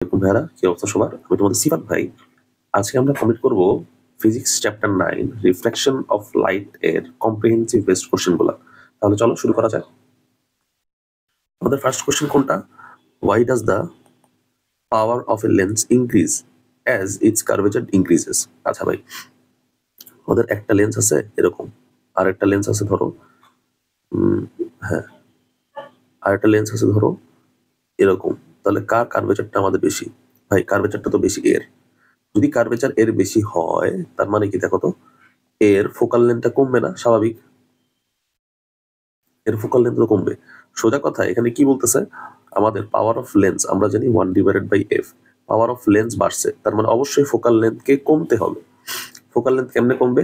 ভাইরা কি অবস্থা সবার? আমি তোমাদের সিফাত ভাই। আজকে আমরা কমপ্লিট করব physics chapter 9 reflection of light এর কম্প্রিহেনসিভ বেসড কোশ্চেনগুলো। তাহলে চলো শুরু করা যাক। আমাদের ফার্স্ট কোশ্চেন কোনটা? Why does the power of a lens increase as its curvature increases? আচ্ছা ভাই, আমাদের একটা লেন্স আছে এরকম, আর একটা লেন্স আছে ধরো আর একটা লেন্স আছে ধরো এরকম। তাহলে কার কার্ভেচারটা আমাদের বেশি? ভাই কার্ভেচারটা তো বেশি এর। যদি কার্ভেচার এর বেশি হয় তার মানে কি দেখো তো, এর ফোকাল লেন্থটা কমবে না? স্বাভাবিক, এর ফোকাল লেন্থ তো কমবে। সোজা কথা, এখানে কি বলতেছে, আমাদের পাওয়ার অফ লেন্স আমরা জানি 1/f, পাওয়ার অফ লেন্স বাড়ছে, তার মানে অবশ্যই ফোকাল লেন্থকে কমতে হবে। ফোকাল লেন্থ কেমনে কমবে?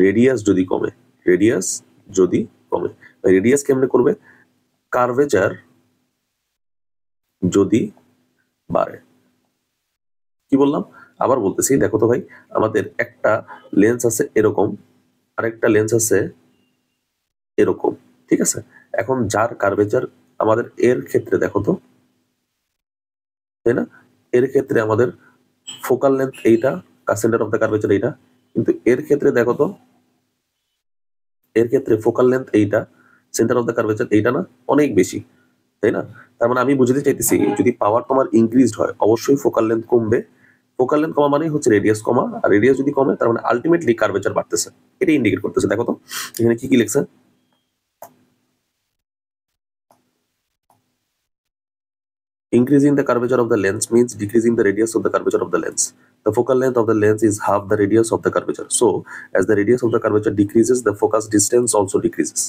রেডিয়াস যদি কমে, রেডিয়াস যদি কমে, রেডিয়াস কেমনে করবে? কার্ভেচার যদি বাড়ে। কি বললাম? আবার বলতেছি, দেখো তো ভাই, আমাদের একটা লেন্স আছে এরকম, আরেকটা লেন্স আছে এরকম, ঠিক আছে? এখন যার কার্ভেচার আমাদের এর ক্ষেত্রে দেখো তো, তাই না, এর ক্ষেত্রে আমাদের ফোকাল লেন্থ এইটা, সেন্টার অফ দ্য কার্ভেচার এইটা, কিন্তু এর ক্ষেত্রে দেখো তো, এর ক্ষেত্রে ফোকাল লেন্থ এইটা, সেন্টার অফ দ্য কার্ভেচার এইটা না, অনেক বেশি, তাই না? তার মানে আমি বুঝতে চাইতেছি, যদি পাওয়ার তোমার ইনক্রিজড হয় অবশ্যই ফোকাল লেন্থ কমবে। ফোকাল লেন্থ কমা মানেই হচ্ছে রেডিয়াস কমা, আর রেডিয়াস যদি কমে তার মানে আলটিমেটলি কার্ভেচার বাড়তেছে। এটা ইন্ডিকেট করতেছে। দেখো তো এখানে কি কি লিখছে, increasing the curvature of the lens means decreasing the radius of the curvature of the lens. The focal length of the lens is half the radius of the curvature. So, as the radius of the curvature decreases, the focus distance also decreases.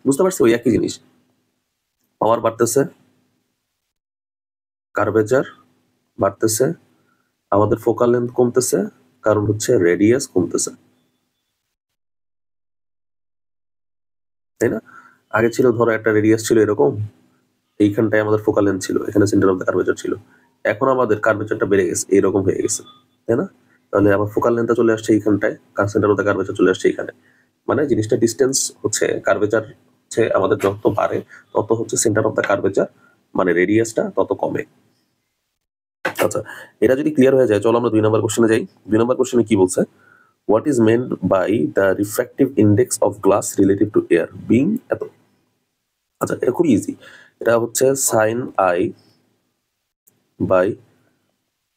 বুঝতে পারছো? ওই একই জিনিস, পাওয়ার বাড়তেছে, curvature বাড়তেছে, আমাদের focal length কমতেছে, কারণ হচ্ছে রেডিয়াস কমতেছে, তাই না? আগে ছিল ধরো একটা রেডিয়াস ছিল এরকম, এইখানটায় আমাদের ফোকাল লেন্থ ছিল, এখানে সেন্টার অফ দ্য কার্ভেচার ছিল। এখন আমাদের কার্ভেচারটা বেড়ে গেছে, এরকম হয়ে গেছে, তাই না? তাহলে আবার ফোকাল লেন্থটা চলে আসছে এইখানটায়, সেন্টার অফ দ্য কার্ভেচার চলে আসছে এইখানে। মানে জিনিসটা ডিস্টেন্স হচ্ছে, কার্ভেচার হচ্ছে আমাদের যত বাড়ে তত হচ্ছে সেন্টার অফ দ্য কার্ভেচার মানে রেডিয়াসটা তত কমে। আচ্ছা, এটা যদি ক্লিয়ার হয়ে যায় চলো আমরা 2 নম্বর কোশ্চেনে যাই। 2 নম্বর কোশ্চেনে কি বলছে? What is meant by the refractive index of glass relative to air being এত? আচ্ছা, এটা খুব ইজি। এটা হচ্ছে sine i by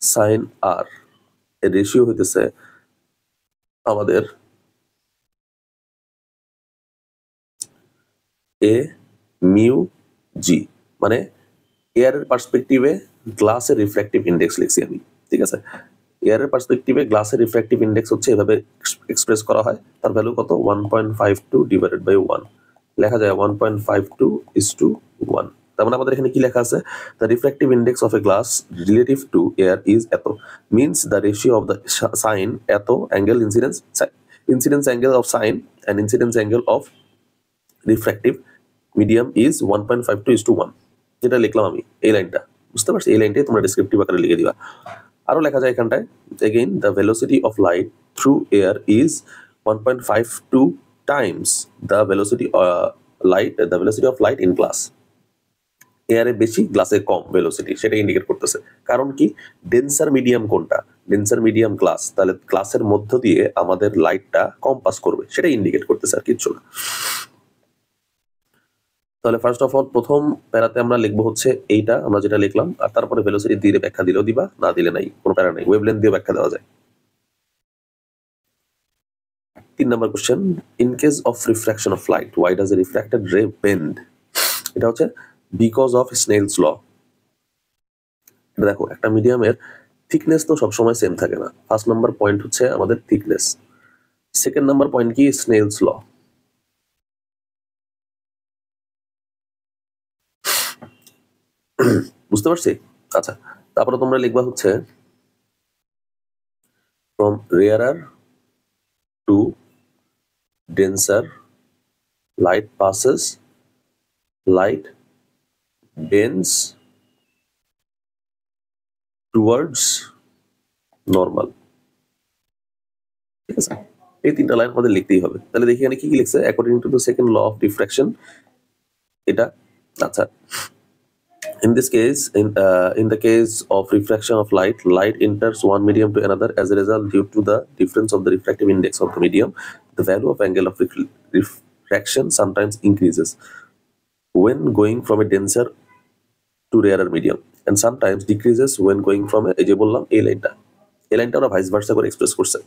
sine r এর রেশিও হইতেছে আমাদের এ মিউ জি, মানে এয়ারের পার্সপেক্টিভে গ্লাসের রিফ্র্যাক্টিভ ইন্ডেক্স লিখছি আমি, ঠিক আছে? এয়ারের পার্সপেক্টিভে গ্লাসের রিফ্র্যাক্টিভ ইন্ডেক্স হচ্ছে এভাবে এক্সপ্রেস করা হয়, তার ভ্যালু কত? 1.52 ডিভাইডেড বাই 1, লেখা যায় 1.52:1। তার মানে আমাদের এখানে কি লেখা আছে? The refractive index of a glass relative to air is এত, means the ratio of the sine এত angle incidence angle of sine and incidence angle of refractive medium is 1.52:1। যেটা লিখলাম আমি এই লাইনটা, বুঝতে পারছি? এই লাইনটাই তোমরা ডেসক্রিপটিভ আকারে লিখে দিবা। আরো লেখা যায় এখানটায়, again the velocity of light through air is 1.52 times the velocity of light in glass. এয়ারে বেশি, গ্লাসে কম ভেলোসিটি, সেটা ইন্ডিকেট করতেছে। কারণ কি? ডেন্সার মিডিয়াম কোনটা? ডেন্সার মিডিয়াম গ্লাস, তাহলে গ্লাসের মধ্য দিয়ে আমাদের লাইটটা কম পাস করবে, সেটা ইন্ডিকেট করতেছে, আর কিচ্ছু না। তাহলে ফার্স্ট অফ অল প্রথম প্যারাতে আমরা লিখবো হচ্ছে এইটা আমরা যেটা লিখলাম, আর তারপরে ভেলোসিটি দিয়ে ব্যাখ্যা দিলেও দিবা, না দিলে নাই, কোনো প্যারা নাই, ওয়েভলেন্থ দিয়ে ব্যাখ্যা দেওয়া যায়। 3 number question, in case of refraction of light why does a refracted ray bend? এটা হচ্ছে বিকজ অফ স্নেলস ল। এটা দেখো, একটা মিডিয়ামের থিকনেস তো সবসময় সেম থাকে না। ফার্স্ট নাম্বার পয়েন্ট হচ্ছে আমাদের থিকনেস, সেকেন্ড নাম্বার পয়েন্ট কি? Snell's law. বুঝতে পারছি? আচ্ছা, তারপরে তোমরা লিখবা হচ্ছে from rarer to denser light passes, light bends towards normal, ঠিক আছে? এই 3টা লাইন আমাদের লিখতেই হবে। তাহলে দেখি এখানে কি কি লিখছে, according to the second law of diffraction, এটা। আচ্ছা, In this case, in the case of refraction of light, light enters one medium to another. As a result, due to the difference of the refractive index of the medium, the value of angle of refraction sometimes increases when going from a denser to rarer medium, and sometimes decreases when going from a যে বললাম এই লাইনটা ওরা vice versa করে express করছে।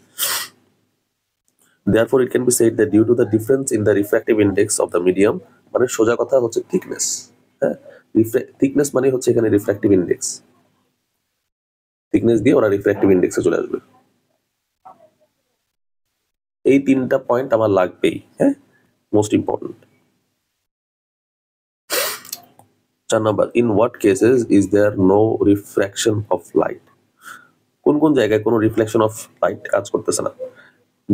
Therefore, it can be said that due to the difference in the refractive index of the medium, মানে সোজা কথা হচ্ছে থিকনেস, হ্যাঁ, থিকনেস মানে হচ্ছে এখানে রিফ্র্যাক্টিভ ইন্ডেক্স, থিকনেস দিয়ে ওরা রিফ্র্যাক্টিভ ইন্ডেক্সে চলে আসবে। এই তিনটা পয়েন্ট আমার লাগবেই, হ্যাঁ, most important. 4 number, in what cases is there no refraction of light? কোন কোন জায়গায় কোনো রিফ্লেকশন অফ লাইট কাজ করতেছে না?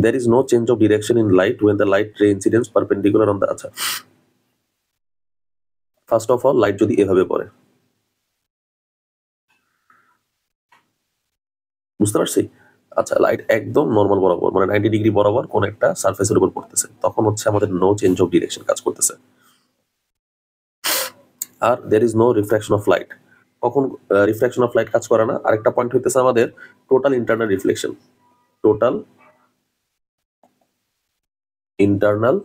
There is no change of direction in light when the light ray incidence perpendicular on the, আচ্ছা, first of all light যদি এভাবে পড়ে, বুঝতে পারছি? আচ্ছা, লাইট একদম নর্মাল বরাবর মানে 90 ডিগ্রি বরাবর কোন একটা সারফেসের উপর পড়তেছে, তখন হচ্ছে আমাদের নো চেঞ্জ অফ ডিরেকশন কাজ করতেছে। আর there is no refraction of light, কখন রিফ্রাকশন অফ লাইট কাজ করে না? আরেকটা পয়েন্ট হইতেছে আমাদের total internal reflection, total internal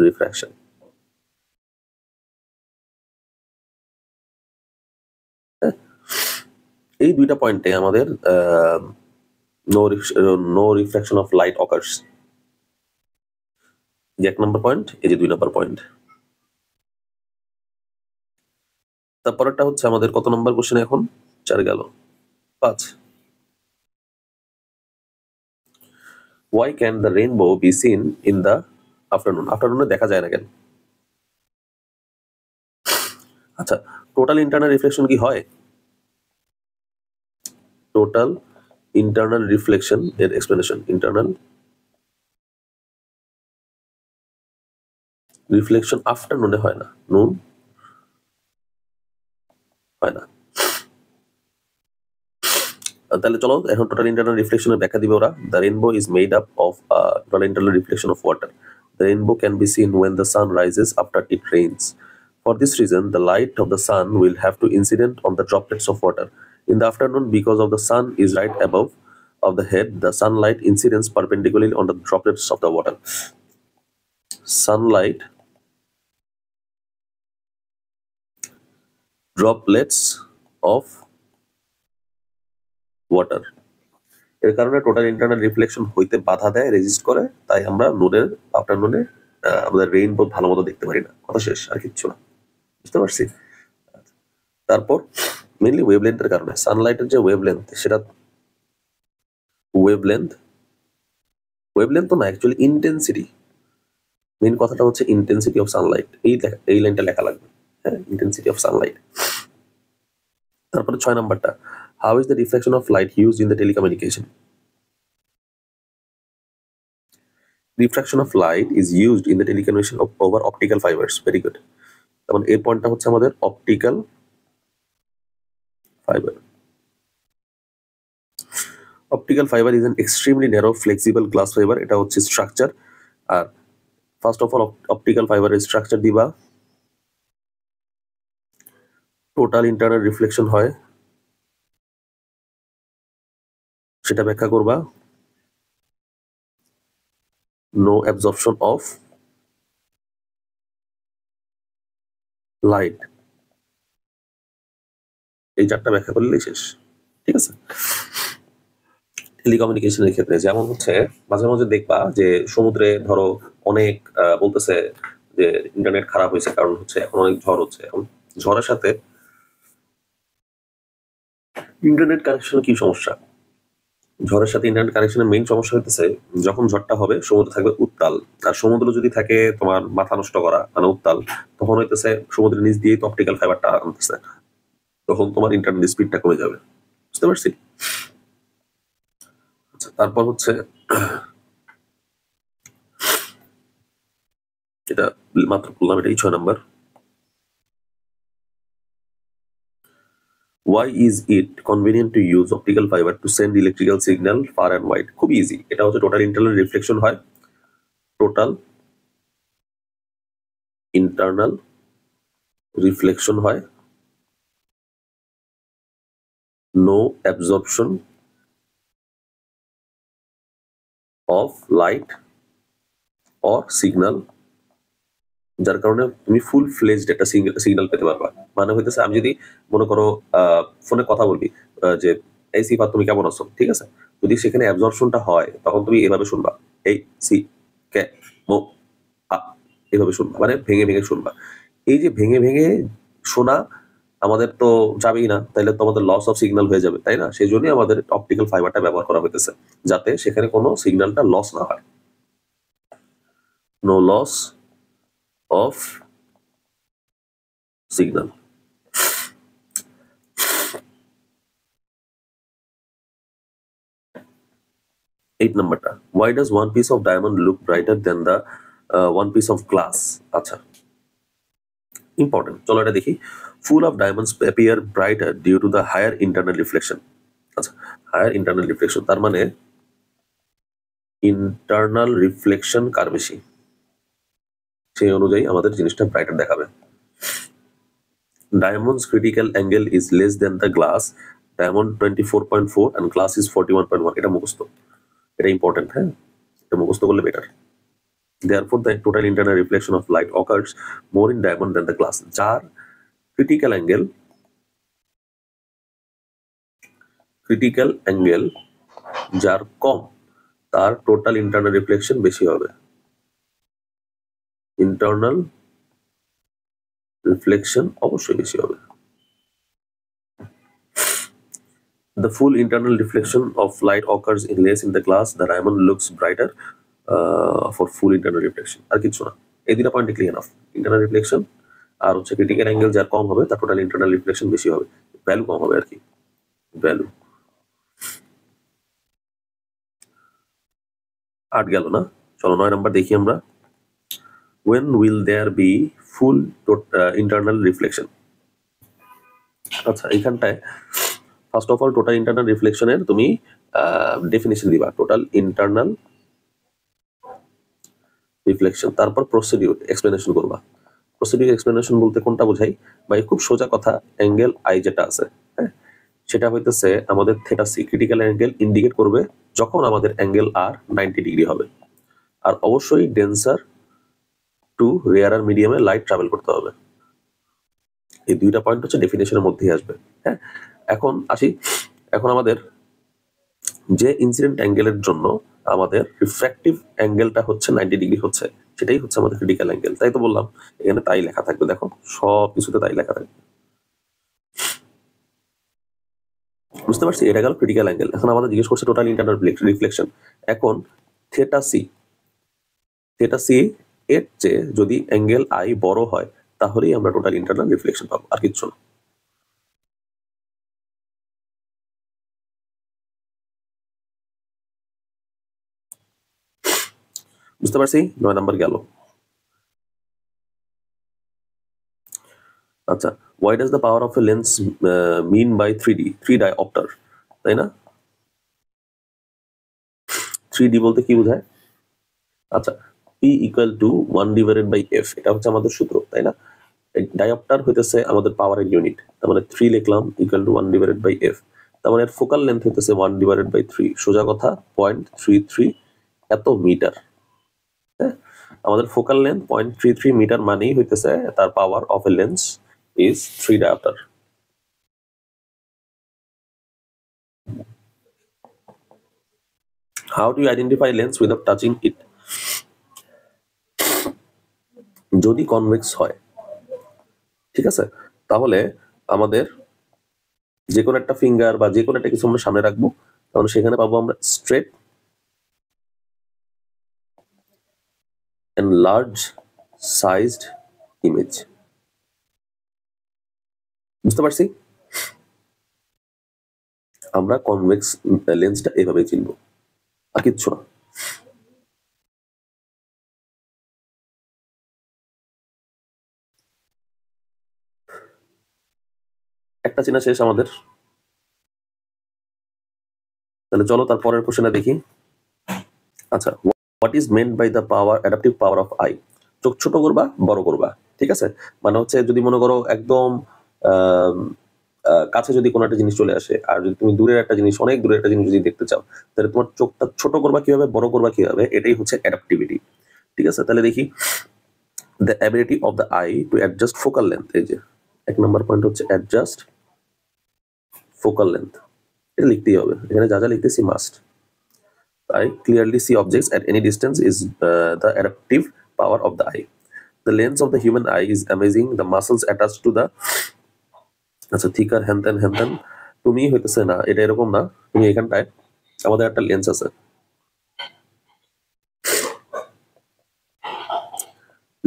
refraction. এই দুইটা পয়েন্টে আমাদের no refraction of light occurs. যে 1 নম্বর পয়েন্ট, এই যে 2 নম্বর পয়েন্ট। তারপরটা হচ্ছে আমাদের কত নম্বর কোশ্চেন এখন? 4 গেল, 5। Why can the rainbow be seen in the afternoon? আফটারনুনে দেখা যায় না কেন? আচ্ছা, টোটাল ইন্টারনাল রিফ্লেকশন কি হয়? টোটাল ইন্টারনাল রিফ্লেকশন এর এক্সপ্লেনেশন, ইন্টারনাল রিফ্লেকশন আফটারনুনে হয় না, নুন হয় না। তাহলে চলো এখন টোটাল ইন্টারনাল রিফ্লেকশনের ব্যাখ্যা দিবে ওরা। The rainbow is made up of total internal reflection of water. The rainbow can be seen when the sun rises after it rains. For this reason, the light of the sun will have to incident on the droplets of water. In the afternoon, because of the sun is right above of the head, the sunlight incidents perpendicularly on the droplets of the water. Sunlight droplets of water এর কারণে total internal reflection হইতে বাধা দেয়, resist করে, তাই আমরা নুনের আফটারনুনে আমাদের রেইনবো ভালো মতো দেখতে পারি না। কথা শেষ, আর কিচ্ছু না, বুঝতে পারছি? তারপর মেইনলি ওয়েভলেন্থের কারণে, সানলাইটের যে ওয়েভলেন্থ সেটা ওয়েভলেন্থ তো না, অ্যাকচুয়ালি ইন্টেন্সিটি। মেইন কথাটা হচ্ছে ইন্টেন্সিটি অফ সানলাইট, এই লাইনটা লেখা লাগবে, হ্যাঁ, ইন্টেন্সিটি অফ সানলাইট। তারপরে 6 নাম্বারটা, how is the reflection of light used in the telecommunication? Refraction of light is used in the telecommunication over optical fibers. Very good. তখন এই পয়েন্টটা হচ্ছে আমাদের optical fibre. Optical fibre is an extremely narrow flexible glass fibre. এটা হচ্ছে structure. আর first of all optical ফাইবারের structure দিবা, টোটাল ইন্টারনাল রিফ্লেকশন হয় সেটা ব্যাখ্যা করবা, নো অ্যাবজর্পশন অফ লাইট, এই 4টা ব্যাখ্যা করলেই শেষ, ঠিক আছে? টেলিকমিউনিকেশনের ক্ষেত্রে যেমন হচ্ছে মাঝে মাঝে দেখবা যে সমুদ্রে ধরো অনেক বলতেছে যে ইন্টারনেট খারাপ হয়েছে, কারণ হচ্ছে এখন অনেক ঝড় হচ্ছে। এখন ঝড়ের সাথে ইন্টারনেট কানেকশন কি সমস্যা? ঝড়ের সাথে ইন্টারনেট কানেকশনের মেইন সমস্যা হইতেছে যখন ঝড়টা হবে সমুদ্র থাকবে উত্তাল, আর সমুদ্র যদি থাকে তোমার মাথা নষ্ট করা মানে উত্তাল, তখন হইতেছে সমুদ্রের নিচ দিয়েই তো অপটিক্যাল ফাইবারটা আনতেছে, তখন তোমার ইন্টারনেট স্পিডটা কমে যাবে, বুঝতে পারছি? আচ্ছা, তারপর হচ্ছে এটা মাত্র বললাম, এটাই 6 number. Why is it convenient to use optical fiber to send electrical signal far and wide? খুব ইজি। এটা হচ্ছে টোটাল ইন্টারনাল রিফ্লেকশন হয়, টোটাল ইন্টারনাল রিফ্লেকশন হয় no absorption of light or signal, যার কারণে তুমি ফুল ফ্লেজড একটা সিগন্যাল পেতে পারবা। মানে হইতেছে আমি যদি মনে করো ফোনে কথা বলবি যে এই সিফাত তুমি কেমন আছো, ঠিক আছে, যদি সেখানে অ্যাবজর্পশনটা হয় তখন তুমি এভাবে শুনবা, এই সি কে মো আ, এভাবে শুনবা, মানে ভেঙে ভেঙে শুনবা। এই যে ভেঙে ভেঙে শোনা আমাদের তো যাবেই না, তাইলে তো আমাদের লস অফ সিগন্যাল হয়ে যাবে, তাই না? সেই জন্যই আমাদের অপটিক্যাল ফাইবারটা ব্যবহার করা হইতেছে, যাতে সেখানে কোনো সিগন্যালটা লস না হয়। No loss of signal. 8 নাম্বারটা, why does one piece of diamond look brighter than the one piece of glass? আচ্ছা, ইম্পর্টেন্ট, চলো এটা দেখি। Full of diamonds appear brighter due to the higher internal reflection। আচ্ছা, higher internal reflection তার মানে internal reflection কার বেশি, সেই অনুযায়ী আমাদের জিনিসটা ব্রাইটার দেখাবে। Diamonds critical angle is less than the glass, diamond 24.4 and glass is 41.1। এটা মুখস্থ, এটা ইম্পর্টেন্ট, হ্যাঁ, এটা মুখস্থ করলে better. Therefore, the total internal reflection of light occurs more in diamond than the glass. যার critical angle যার কম, তার টোটাল ইন্টারনাল রিফ্লেকশন বেশি হবে। ইন্টারনাল রিফ্লেকশন অবশ্যই বেশি হবে। The full internal reflection of light occurs in less in the glass. The diamond looks brighter for full internal reflection। আর কিছু না, এই দুটো point clear enough. Internal reflection আর হচ্ছে ক্রিটিক্যাল অ্যাঙ্গেল যার কম হবে তার টোটাল ইন্টারনাল রিফ্লেকশন বেশি হবে, ভ্যালু কম হবে আর কি, ভ্যালু। 8 গেল না, চলো 9 নাম্বার দেখি আমরা। when will there be full internal reflection? আচ্ছা, এইখানটায় first of all total internal রিফ্লেকশনের তুমি ডেফিনিশন দিবা, টোটাল ইন্টারনাল রিফ্লেকশন, তারপর প্রসিডিউর এক্সপ্লেনেশন করবা। প্রসিডিউর এক্সপ্লেনেশন বলতে কোনটা বোঝাই, বা খুব সোজা কথা, অ্যাঙ্গেল আই যেটা আছে, হ্যাঁ, সেটা হইতেছে আমাদের theta C, critical angle indicate করবে যখন আমাদের অ্যাঙ্গেল আর 90 ডিগ্রি হবে। আর অবশ্যই ডেন্সার টু রেয়ারার মিডিয়ামে লাইট ট্রাভেল করতে হবে। এই দুইটা পয়েন্ট হচ্ছে ডেফিনেশনের মধ্যেই আসবে, হ্যাঁ। এখন আসি, এখন আমাদের যে ইনসিডেন্ট অ্যাঙ্গেলের জন্য আমাদের রিফ্র্যাক্টিভ অ্যাঙ্গেলটা হচ্ছে 90 ডিগ্রি হচ্ছে, সেটাই হচ্ছে আমাদের ক্রিটিক্যাল অ্যাঙ্গেল। তাই তো বললাম এখানে তাই লেখা থাকবে, দেখো সব কিছুতে তাই লেখা থাকবে, বুঝতে পারছি? এটা গেল ক্রিটিক্যাল অ্যাঙ্গেল। এখন আমাদের জিজ্ঞেস করছে টোটাল ইন্টারনাল রিফ্লেকশন। এখন থেটা সি এর চেয়ে যদি অ্যাঙ্গেল আই বড় হয় তাহলেই আমরা টোটাল ইন্টারনাল রিফ্লেকশন পাবো, আর কিচ্ছু না। বুঝতে পারছি? 9 নাম্বার গেল। আচ্ছা, why does the power of a lens mean by 3 diopter, তাই না? 3D বলতে কি বোঝায়? আচ্ছা, P equal to 1 divided by F, এটা হচ্ছে আমাদের সূত্র, তাই না? ডায়োপ্টার হইতেছে আমাদের পাওয়ারের ইউনিট, তার মানে 3 লিখলাম equal to 1 divided by F, তার মানে ফোকাল লেন্থ হইতেছে 1 ডিভাইডেড বাই 3, সোজা কথা 0.33 এত মিটার, হ্যাঁ। আমাদের ফোকাল লেন্থ 0.33 মিটার মানেই হইতেছে তার power of A lens is 3 dioptre. How do you identify lens without touching it? যদি কনভেক্স হয়, ঠিক আছে, তাহলে আমাদের যে কোনো একটা ফিঙ্গার বা যে কোনো একটা কিছু আমরা সামনে রাখবো, তাহলে সেখানে পাবো আমরা straight and large sized image। বুঝতে পারছি? আমরা কনভেক্স লেন্সটা এভাবে চিনবো, আর কিচ্ছু না। একটা চেনা শেষ আমাদের, তাহলে চলো তার পরের কোশ্চেনে দেখি। আচ্ছা, what is meant by the power adaptive power of eye? চোখ ছোট করবা, বড় করবা, ঠিক আছে, মানে হচ্ছে যদি মনে করো একদম কাছে যদি কোনো একটা জিনিস চলে আসে, আর যদি তুমি দূরের একটা জিনিস, অনেক দূরের একটা জিনিস যদি দেখতে চাও, তাহলে তোমার চোখটা ছোট করবা কিভাবে, বড় করবা কিভাবে, এটাই হচ্ছে অ্যাডাপ্টিভিটি। ঠিক আছে, তাহলে দেখি the ability of the I to adjust focal length. এই যে 1 নম্বর পয়েন্ট হচ্ছে অ্যাডজাস্ট ফোকাল লেন্থ, এটা লিখতেই হবে, এখানে যা যা লিখতেছি must. I clearly see objects at any distance is the adaptive power of the eye. The lens of the human eye is amazing. The muscles attached to the আচ্ছা thicker হ্যান তুমি হইতেছে না, এটা এরকম না। তুমি এখানটায় আমাদের একটা লেন্স আছে,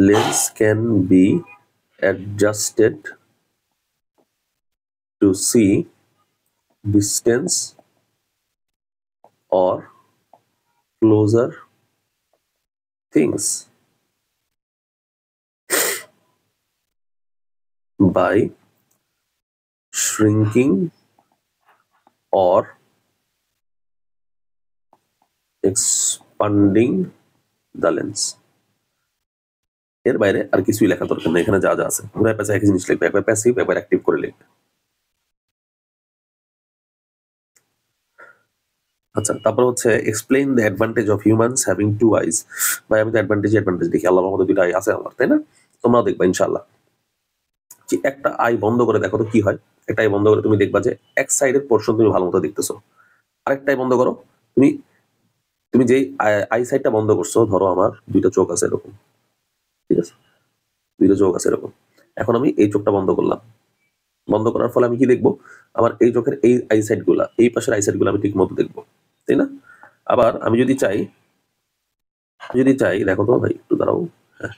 lens can be adjusted to see distance or closer things by shrinking or expanding the lens. এর বাইরে আর কিছুই লেখা দরকার নেই, এখানে যা যা আছে পুরো প্যাসে একই জিনিস লিখবে, একবার প্যাসিভ একবার অ্যাক্টিভ করে লিখবে। আচ্ছা, তারপর হচ্ছে explain the advantage of humans having two eyes. ভাই আমি তো অ্যাডভান্টেজ দেখি, আল্লাহর মধ্যে দুটো আই আছে আমার, তাই না? তোমরাও দেখবা ইনশাআল্লাহ। যে একটা আই বন্ধ করে দেখো তো কি হয়। একটা আই বন্ধ করে তুমি দেখবা যে এক সাইডের পোর্শন তুমি ভালো মতো দেখতেছো, আরেকটা আই বন্ধ করো, তুমি যেই আই সাইডটা বন্ধ করছো, ধরো আমার দুইটা চোখ আছে এরকম, ঠিক আছে, দুইটা চোখ আছে এরকম, এখন আমি এই চোখটা বন্ধ করলাম, বন্ধ করার ফলে আমি কি দেখবো, আমার এই চোখের এই আই সাইড গুলা, এই পাশের আই সাইড গুলা আমি ঠিক মতো দেখবো, তাই না? আবার আমি যদি চাই দেখো তো ভাই একটু দাঁড়াও, হ্যাঁ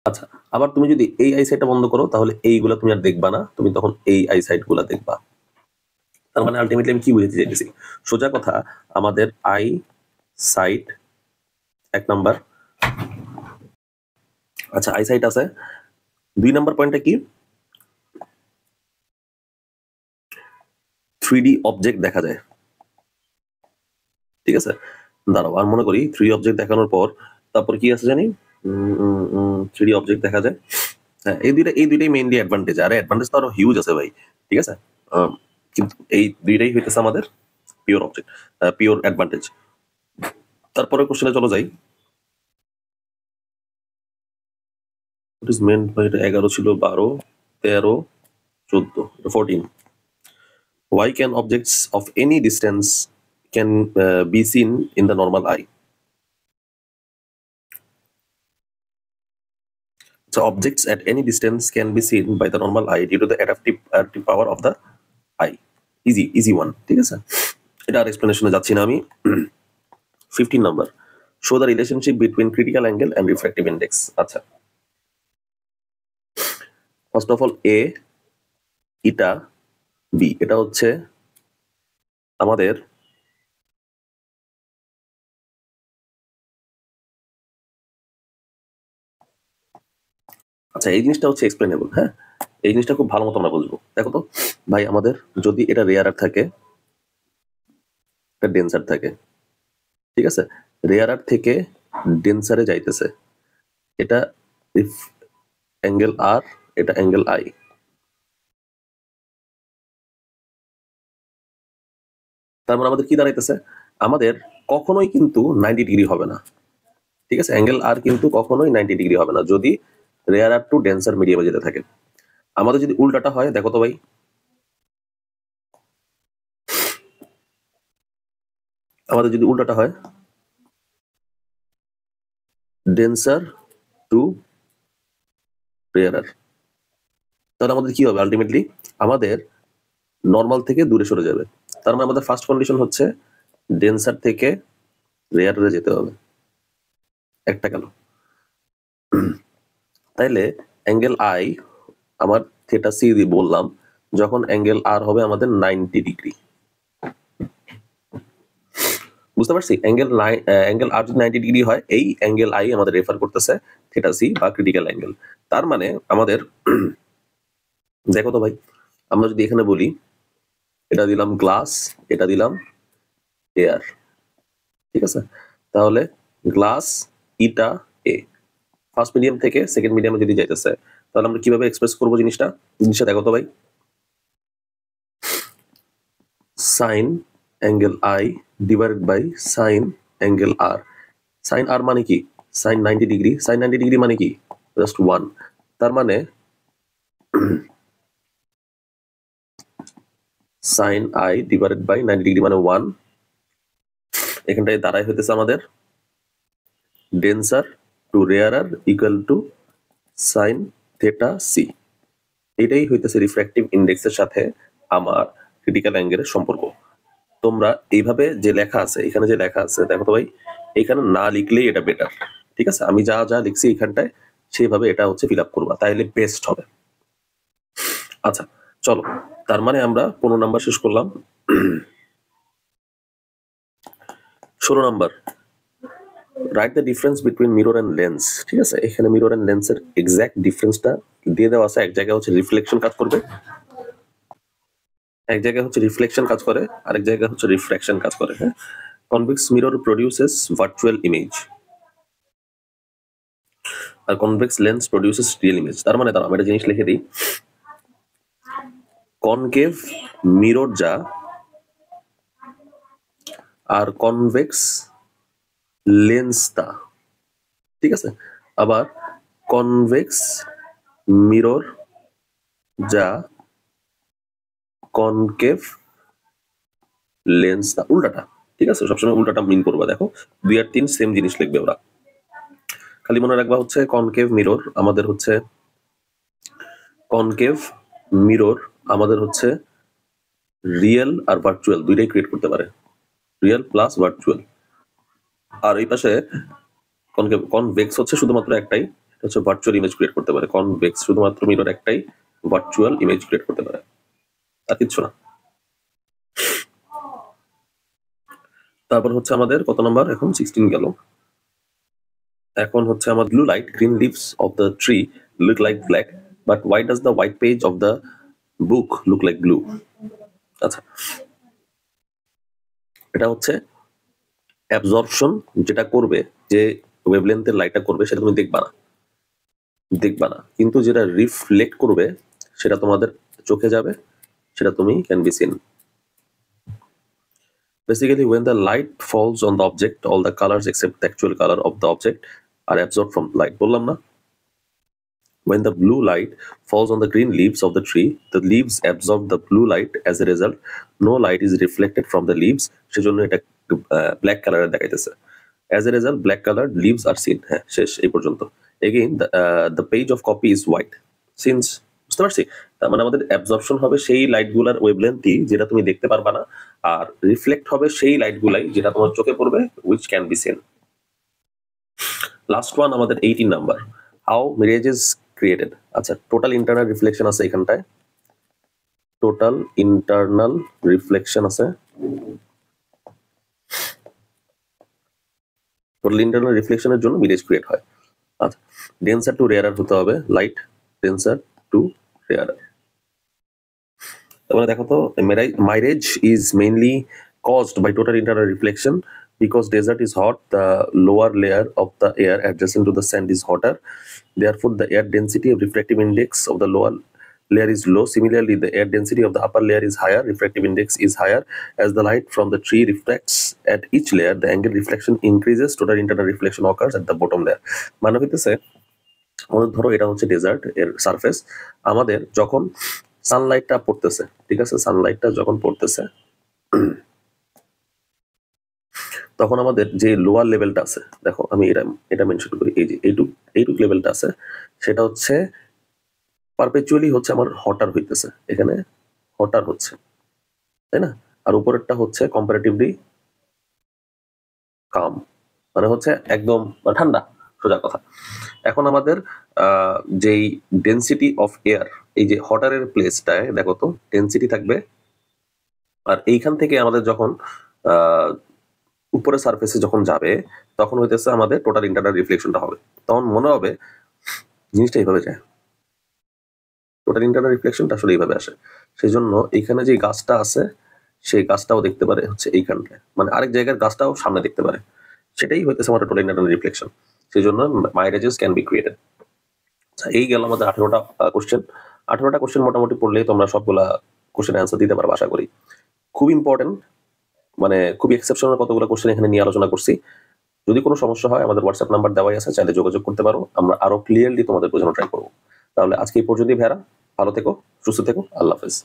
আচ্ছা, আবার তুমি যদি এই আই সাইডটা বন্ধ করো, তাহলে এইগুলা তুমি আর দেখবা না, তুমি তখন এই আই সাইড গুলা দেখবা। তার মানে আলটিমেটলি আমি কি বুঝাতে চাইতেছি, সোজা কথা, আমাদের আই সাইট 1 নাম্বার, আচ্ছা আই সাইট আছে। 2 নাম্বার পয়েন্টটা কি, 3D অবজেক্ট দেখা যায়। ঠিক আছে, দাঁড়াও আর মনে করি 3D অবজেক্ট দেখানোর পর তারপর কি আছে জানি, 3D অবজেক্ট দেখা যায়। হ্যাঁ, এই দুইটাই মেইনলি অ্যাডভান্টেজ, আর অ্যাডভান্টেজ তো আরো হিউজ আছে ভাই। ঠিক আছে, কিন্তু এই দুইটাই হইতেছে আমাদের পিওর অবজেক্ট, পিওর অ্যাডভান্টেজ। তারপরে কোশ্চেনে চলো যাই, হোয়াট ইজ মেন্ট বাই, এটা 11 ছিল, 12, 13, 14, 14। Why can objects of any distance can be seen in the normal eye? So objects at any distance can be seen by the normal eye due to the adaptive power of the eye. Easy one, ঠিক আছে, এটা আর এক্সপ্লেনেশনে যাচ্ছি না আমি। 15 number, show the relationship between critical angle and refractive index. আচ্ছা, first of all a eta b, এটা হচ্ছে আমাদের আচ্ছা, এই জিনিসটা হচ্ছে এক্সপ্লেনেবল। হ্যাঁ, এই জিনিসটা খুব ভালো মতো আমরা বুঝবো। দেখো তো ভাই, আমাদের যদি এটা রেয়ারার থাকে, এটা ডেন্সার থাকে, ঠিক আছে, রেয়ারার থেকে ডেন্সারে যাইতেছে, এটা অ্যাঙ্গেল আর, এটা অ্যাঙ্গেল আই। তার মানে আমাদের কি দাঁড়াইতেছে, আমাদের কখনোই কিন্তু 90 ডিগ্রি হবে না। ঠিক আছে, অ্যাঙ্গেল আর কিন্তু কখনোই 90 ডিগ্রি হবে না যদি রেয়ারার টু ডেন্সার মিডিয়ামে যেতে থাকে। আমাদের যদি উল্টাটা হয়, দেখো তো ভাই, আমাদের যদি উল্টাটা হয়, ডেন্সার টু রেয়ারার, তাহলে আমাদের কি হবে, আলটিমেটলি আমাদের নর্মাল থেকে দূরে সরে যাবে। তার মানে আমাদের ফার্স্ট কন্ডিশন হচ্ছে ডেন্সার থেকে রেয়ারে যেতে হবে, একটা গেল। তাইলে অ্যাঙ্গেল আই আমার থিটা সি দিয়ে বললাম, যখন অ্যাঙ্গেল আর হবে আমাদের 90 ডিগ্রি, বুঝতে পারছি? অ্যাঙ্গেল আর যদি 90 ডিগ্রি হয়, এই অ্যাঙ্গেল আই আমাদের রেফার করতেছে থিটা সি বা ক্রিটিক্যাল অ্যাঙ্গেল। তার মানে আমাদের দেখো তো ভাই, আমরা যদি এখানে বলি এটা দিলাম গ্লাস, এটা দিলাম এয়ার, ঠিক আছে, তাহলে গ্লাস ইটা এ, ফার্স্ট মিডিয়াম থেকে সেকেন্ড মিডিয়ামে যদি যাইতেছে, তাহলে আমরা কিভাবে এক্সপ্রেস করবো জিনিসটা দেখো তো ভাই। Sine angle I divided by sine angle R. Sine R মানে কি? Sign 90 degree. সাইন 90 ডিগ্রি মানে কি? জাস্ট 1। তার মানে sine i divided by 90 degree মানে 1। এখানটায় দাঁড়ায় হইতেছে আমাদের denser to rarer equal to sine theta c. এটাই হইতেছে রিফ্র্যাক্টিভ ইন্ডেক্সের সাথে আমার ক্রিটিক্যাল অ্যাঙ্গেলের সম্পর্ক। তোমরা এইভাবে যে লেখা আছে, এখানে যে লেখা আছে দেখো তো ভাই, এখানে না লিখলেই এটা বেটার। ঠিক আছে, আমি যা যা লিখছি এখানটায় সেইভাবে এটা হচ্ছে ফিল আপ করবা, তাইলে বেস্ট হবে। আচ্ছা চলো, তার মানে আমরা 15 নাম্বার শেষ করলাম। 16 number, write the difference between mirror and lens. ঠিক আছে, এখানে মিরর অ্যান্ড লেন্সের এক্সাক্ট ডিফারেন্সটা দিয়ে দেওয়া আছে। এক জায়গায় হচ্ছে রিফ্লেকশন কাজ করবে, এক জায়গায় হচ্ছে রিফ্লেকশন কাজ করে, আরেক জায়গায় হচ্ছে রিফ্র্যাকশন কাজ করে। হ্যাঁ, convex mirror produces virtual image আর convex lens produces real image. তার মানে আমি একটা জিনিস লিখে দিই, কনকেভ মিরর যা আর কনভেক্স লেন্স তা। ঠিক আছে, আবার কনভেক্স মিরর যা কনকেভ লেন্স তা, উল্টাটা। ঠিক আছে, সবসময় উল্টাটা মিন করবা। দেখো 2 আর 3 সেম জিনিস লিখবে ওরা। খালি মনে রাখবা হচ্ছে কনকেভ মিরর আমাদের হচ্ছে রিয়েল আর ভার্চুয়াল দুইটাই ক্রিয়েট করতে পারে, রিয়েল প্লাস ভার্চুয়াল। আর এই পাশে কনভেক্স হচ্ছে শুধুমাত্র একটাই, হচ্ছে ভার্চুয়াল ইমেজ ক্রিয়েট করতে পারে। কনভেক্স শুধুমাত্র মিরর একটাই, ভার্চুয়াল ইমেজ ক্রিয়েট করতে পারে, আর কিচ্ছু না। তারপর হচ্ছে আমাদের কত নাম্বার এখন? 16 গেল। এখন হচ্ছে আমার blue light green leaves of the tree look like black, but why does the white page of the book look like blue? আচ্ছা, এটা হচ্ছে অ্যাবজর্পশন যেটা করবে, যে ওয়েভলেন্থের লাইটটা করবে সেটা তুমি দেখবা না, কিন্তু যেটা রিফ্লেক্ট করবে সেটা তোমাদের চোখে যাবে, সেটা তুমি can be seen. Basically, when the light falls on the object, all the colors except the actual color of the object are absorbed from light. বললাম না? When the blue light falls on the green leaves of the tree, the leaves absorb the blue light. As a result, no light is reflected from the leaves. সেজন্য এটা black কালারে দেখাইতেছে। As a result, black colored leaves are seen. হ্যাঁ, শেষ এই পর্যন্ত। Again, the page of copy is white. Since বুঝতে পারছি, তার মানে আমাদের অ্যাবজর্পশন হবে সেই লাইটগুলার ওয়েভলেন্থই যেটা তুমি দেখতে পারবা না, আর রিফ্লেক্ট হবে সেই লাইটগুলাই যেটা তোমার চোখে পড়বে, which can be seen. Last one আমাদের 18 number, how Mirage is created. আচ্ছা, টোটাল ইন্টারনাল রিফ্লেকশন আছে এখানটায়, টোটাল ইন্টারনাল রিফ্লেকশন আছে। টোটাল ইন্টারনাল রিফ্লেকশনের জন্য মিরেজ ক্রিয়েট হয়। আচ্ছা, ডেন্সার টু রেয়ারার হতে হবে, লাইট ডেন্সার টু রেয়ারার। তারপরে দেখো তো, Mirage is mainly caused by total internal reflection. Because desert is hot, the lower layer of the air adjacent to the sand is hotter. Therefore, the air density of refractive index of the lower layer is low. Similarly, the air density of the upper layer is higher. Refractive index is higher. As the light from the tree reflects at each layer, the angle reflection increases. Total internal reflection occurs at the bottom layer. মানে হইতেছে, আমাদের ধরো এটা হচ্ছে dessert এর surface, আমাদের যখন সানলাইটটা পড়তেছে, ঠিক আছে, সানলাইটটা যখন পড়তেছে তখন আমাদের যে লোয়ার লেভেলটা আছে, দেখো আমি এটা মেনশন করি, এই যে এইটুক লেভেলটা আছে, সেটা হচ্ছে পারপেচুয়ালি হচ্ছে আমার হটার হইতেছে, এখানে হটার হচ্ছে, তাই না? আর উপরেরটা হচ্ছে কম্পারেটিভলি কাম, মানে হচ্ছে একদম ঠান্ডা, সোজা কথা। এখন আমাদের যেই ডেন্সিটি অফ এয়ার, এই যে হটারের প্লেসটায় দেখো তো ডেন্সিটি থাকবে, আর এইখান থেকে আমাদের যখন উপরে সারফেসে যখন যাবে তখন হইতেছে আমাদের টোটাল ইন্টারনাল রিফ্লেকশনটা হবে। তখন মনে হবে জিনিসটা এইভাবে যায়, টোটাল ইন্টারনাল রিফ্লেকশনটা আসলে এইভাবে আসে। সেই জন্য এইখানে যে গাছটা আছে সেই গাছটাও দেখতে পারে হচ্ছে এইখানটায়, মানে আরেক জায়গার গাছটাও সামনে দেখতে পারে, সেটাই হইতেছে আমাদের টোটাল ইন্টারনাল রিফ্লেকশন। সেই জন্য মাইরেজেস ক্যান বি ক্রিয়েটেড। এই গেল আমাদের 18টা কোশ্চেন। 18টা কোশ্চেন মোটামুটি পড়লেই তোমরা সবগুলা কোশ্চেনের অ্যান্সার দিতে পারবে আশা করি। খুব ইম্পর্টেন্ট, মানে খুবই এক্সেপশনাল কতগুলো কোশ্চেন এখানে নিয়ে আলোচনা করছি। যদি কোনো সমস্যা হয় আমাদের হোয়াটসঅ্যাপ নাম্বার দেওয়াই আছে, চাইলে যোগাযোগ করতে পারো। আমরা আরো ক্লিয়ারলি তোমাদের বোঝানোর ট্রাই করবো। তাহলে আজকে এই পর্যন্তই ভাইয়ারা, ভালো থেকো, সুস্থ থেকো, আল্লাহ হাফেজ।